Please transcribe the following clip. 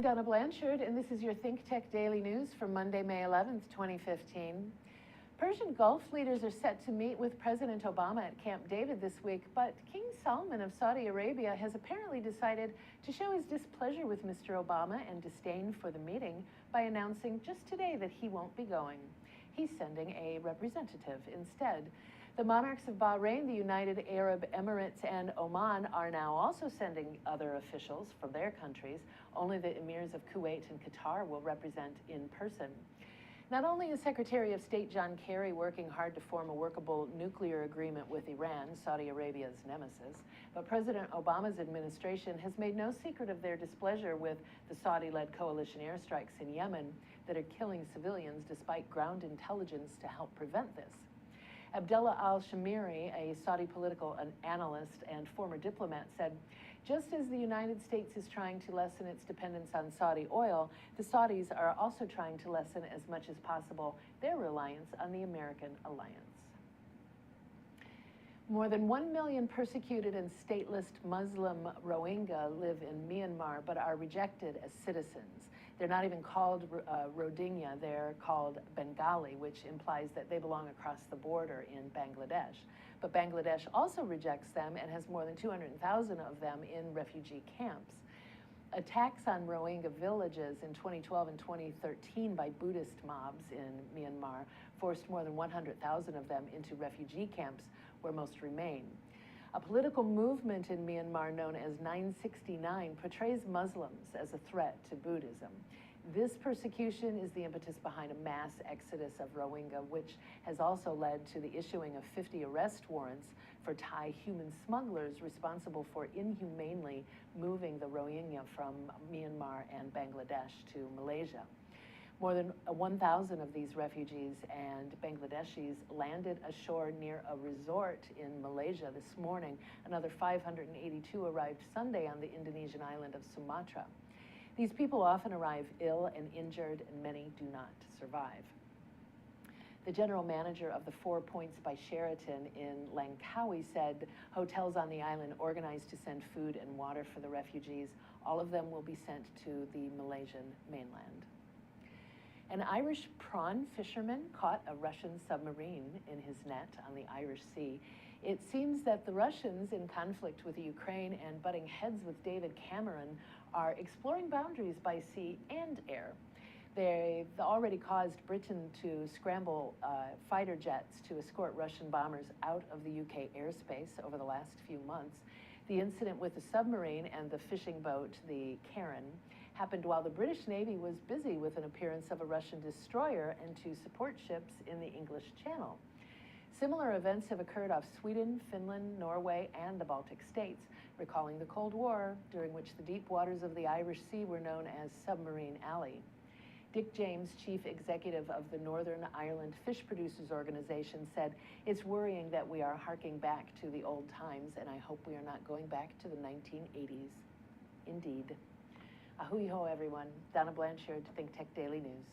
Donna Blanchard, and this is your ThinkTech Daily News for Monday, May 11th, 2015. Persian Gulf leaders are set to meet with President Obama at Camp David this week, but King Salman of Saudi Arabia has apparently decided to show his displeasure with Mr. Obama and disdain for the meeting by announcing just today that he won't be going. He's sending a representative instead. The monarchs of Bahrain, the United Arab Emirates, and Oman are now also sending other officials from their countries. Only the emirs of Kuwait and Qatar will represent in person. Not only is Secretary of State John Kerry working hard to form a workable nuclear agreement with Iran, Saudi Arabia's nemesis, but President Obama's administration has made no secret of their displeasure with the Saudi-led coalition airstrikes in Yemen that are killing civilians despite ground intelligence to help prevent this. Abdullah al-Shamiri, a Saudi political analyst and former diplomat, said, just as the United States is trying to lessen its dependence on Saudi oil, the Saudis are also trying to lessen as much as possible their reliance on the American alliance. More than 1 million persecuted and stateless Muslim Rohingya live in Myanmar but are rejected as citizens. They're not even called Rohingya, they're called Bengali, which implies that they belong across the border in Bangladesh. But Bangladesh also rejects them and has more than 200,000 of them in refugee camps. Attacks on Rohingya villages in 2012 and 2013 by Buddhist mobs in Myanmar forced more than 100,000 of them into refugee camps where most remain. A political movement in Myanmar known as 969 portrays Muslims as a threat to Buddhism. This persecution is the impetus behind a mass exodus of Rohingya, which has also led to the issuing of 50 arrest warrants for Thai human smugglers responsible for inhumanely moving the Rohingya from Myanmar and Bangladesh to Malaysia. More than 1,000 of these refugees and Bangladeshis landed ashore near a resort in Malaysia this morning. Another 582 arrived Sunday on the Indonesian island of Sumatra. These people often arrive ill and injured, and many do not survive. The general manager of the 4 Points by Sheraton in Langkawi said hotels on the island organized to send food and water for the refugees. All of them will be sent to the Malaysian mainland. An Irish prawn fisherman caught a Russian submarine in his net on the Irish Sea. It seems that the Russians, in conflict with Ukraine and butting heads with David Cameron, are exploring boundaries by sea and air. They've already caused Britain to scramble fighter jets to escort Russian bombers out of the UK airspace over the last few months. The incident with the submarine and the fishing boat, the Karen, happened while the British Navy was busy with an appearance of a Russian destroyer and two support ships in the English Channel. Similar events have occurred off Sweden, Finland, Norway, and the Baltic states, recalling the Cold War, during which the deep waters of the Irish Sea were known as Submarine Alley. Dick James, chief executive of the Northern Ireland Fish Producers Organization, said, "It's worrying that we are harking back to the old times, and I hope we are not going back to the 1980s. Indeed. Ahui ho, everyone. Donna Blanchard, ThinkTech Daily News.